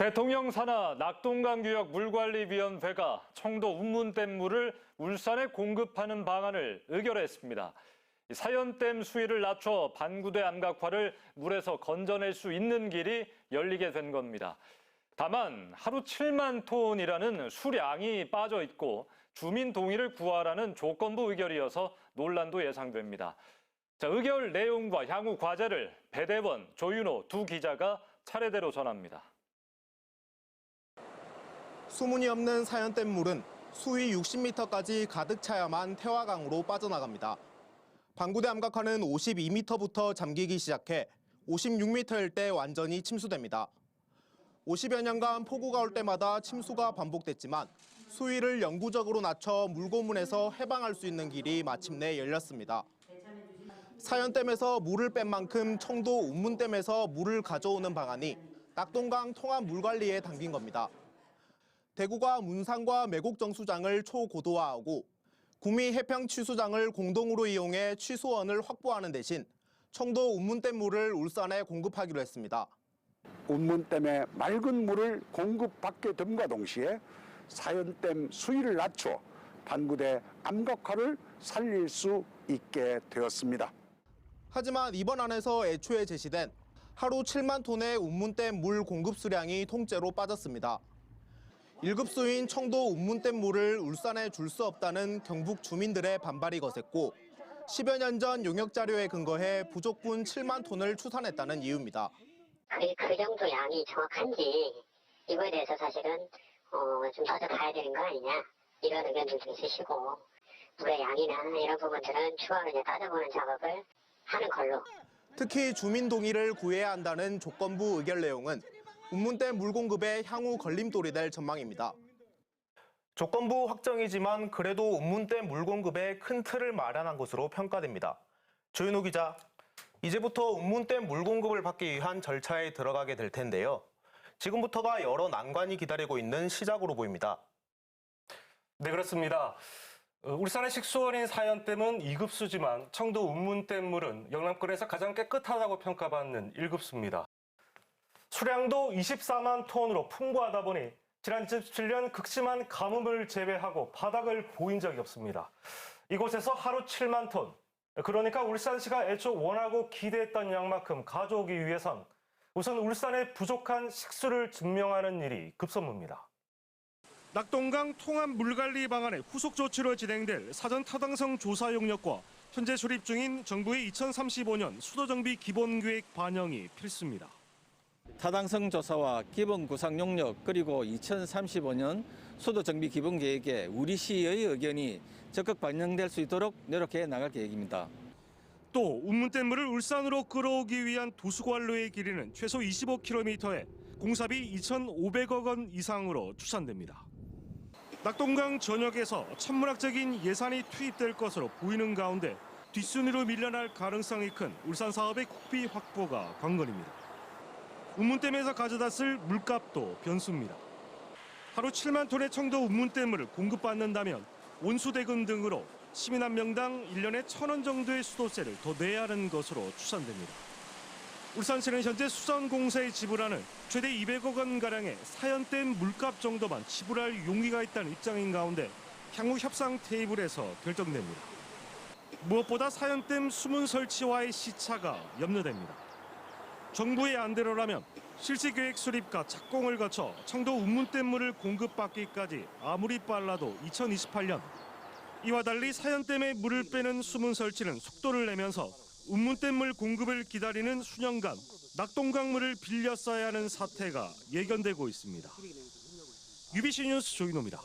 대통령 산하 낙동강구역 물관리위원회가 청도 운문댐 물을 울산에 공급하는 방안을 의결했습니다. 사연댐 수위를 낮춰 반구대 암각화를 물에서 건져낼 수 있는 길이 열리게 된 겁니다. 다만 하루 7만 톤이라는 수량이 빠져 있고 주민 동의를 구하라는 조건부 의결이어서 논란도 예상됩니다. 의결 내용과 향후 과제를 배대원, 조윤호 두 기자가 차례대로 전합니다. 소문이 없는 사연댐 물은 수위 60m까지 가득 차야만 태화강으로 빠져나갑니다. 반구대 암각화는 52m부터 잠기기 시작해 56m일 때 완전히 침수됩니다. 50여 년간 폭우가 올 때마다 침수가 반복됐지만 수위를 영구적으로 낮춰 물고문에서 해방할 수 있는 길이 마침내 열렸습니다. 사연댐에서 물을 뺀 만큼 청도 운문댐에서 물을 가져오는 방안이 낙동강 통합 물관리에 담긴 겁니다. 대구가 문산과 매곡정수장을 초고도화하고 구미 해평 취수장을 공동으로 이용해 취수원을 확보하는 대신 청도 운문댐 물을 울산에 공급하기로 했습니다. 운문댐에 맑은 물을 공급받게 됨과 동시에 사연댐 수위를 낮춰 반구대 암각화를 살릴 수 있게 되었습니다. 하지만 이번 안에서 애초에 제시된 하루 7만 톤의 운문댐 물 공급 수량이 통째로 빠졌습니다. 1급 수인 청도 운문댐 물을 울산에 줄 수 없다는 경북 주민들의 반발이 거셌고 10여 년 전 용역 자료에 근거해 부족분 7만 톤을 추산했다는 이유입니다. 그 정도 양이 정확한지 이거에 대해서 사실은 좀 따져봐야 되는 거 아니냐 이런 의견도 좀 있으시고 물의 양이나 이런 부분들은 추가로 이제 따져보는 작업을 하는 걸로. 특히 주민 동의를 구해야 한다는 조건부 의결 내용은 운문댐 물 공급에 향후 걸림돌이 될 전망입니다. 조건부 확정이지만 그래도 운문댐 물 공급에 큰 틀을 마련한 것으로 평가됩니다. 조윤호 기자, 이제부터 운문댐 물 공급을 받기 위한 절차에 들어가게 될 텐데요. 지금부터가 여러 난관이 기다리고 있는 시작으로 보입니다. 네, 그렇습니다. 울산의 식수원인 사연댐은 2급수지만 청도 운문댐 물은 영남권에서 가장 깨끗하다고 평가받는 1급수입니다. 수량도 24만 톤으로 풍부하다 보니 지난 27년 극심한 가뭄을 제외하고 바닥을 보인 적이 없습니다. 이곳에서 하루 7만 톤, 그러니까 울산시가 애초 원하고 기대했던 양만큼 가져오기 위해선 우선 울산의 부족한 식수를 증명하는 일이 급선무입니다. 낙동강 통합 물관리 방안의 후속 조치로 진행될 사전 타당성 조사 용역과 현재 수립 중인 정부의 2035년 수도정비 기본계획 반영이 필수입니다. 타당성 조사와 기본 구상 용역 그리고 2035년 수도정비 기본계획에 우리 시의 의견이 적극 반영될 수 있도록 노력해 나갈 계획입니다. 또 운문댐 물을 울산으로 끌어오기 위한 도수관로의 길이는 최소 25km에 공사비 2,500억 원 이상으로 추산됩니다. 낙동강 전역에서 천문학적인 예산이 투입될 것으로 보이는 가운데 뒷순위로 밀려날 가능성이 큰 울산 사업의 국비 확보가 관건입니다. 운문댐에서 가져다 쓸 물값도 변수입니다. 하루 7만 톤의 청도 운문댐물을 공급받는다면 온수대금 등으로 시민 한 명당 1년에 1,000원 정도의 수도세를 더 내야 하는 것으로 추산됩니다. 울산시는 현재 수선공사에 지불하는 최대 200억 원가량의 사연댐 물값 정도만 지불할 용의가 있다는 입장인 가운데 향후 협상 테이블에서 결정됩니다. 무엇보다 사연댐 수문 설치와의 시차가 염려됩니다. 정부의 안대로라면 실시계획 수립과 착공을 거쳐 청도 운문댐 물을 공급받기까지 아무리 빨라도 2028년. 이와 달리 사연댐에 물을 빼는 수문 설치는 속도를 내면서 운문댐 물 공급을 기다리는 수년간 낙동강 물을 빌려 써야 하는 사태가 예견되고 있습니다. UBC 뉴스 조인호입니다.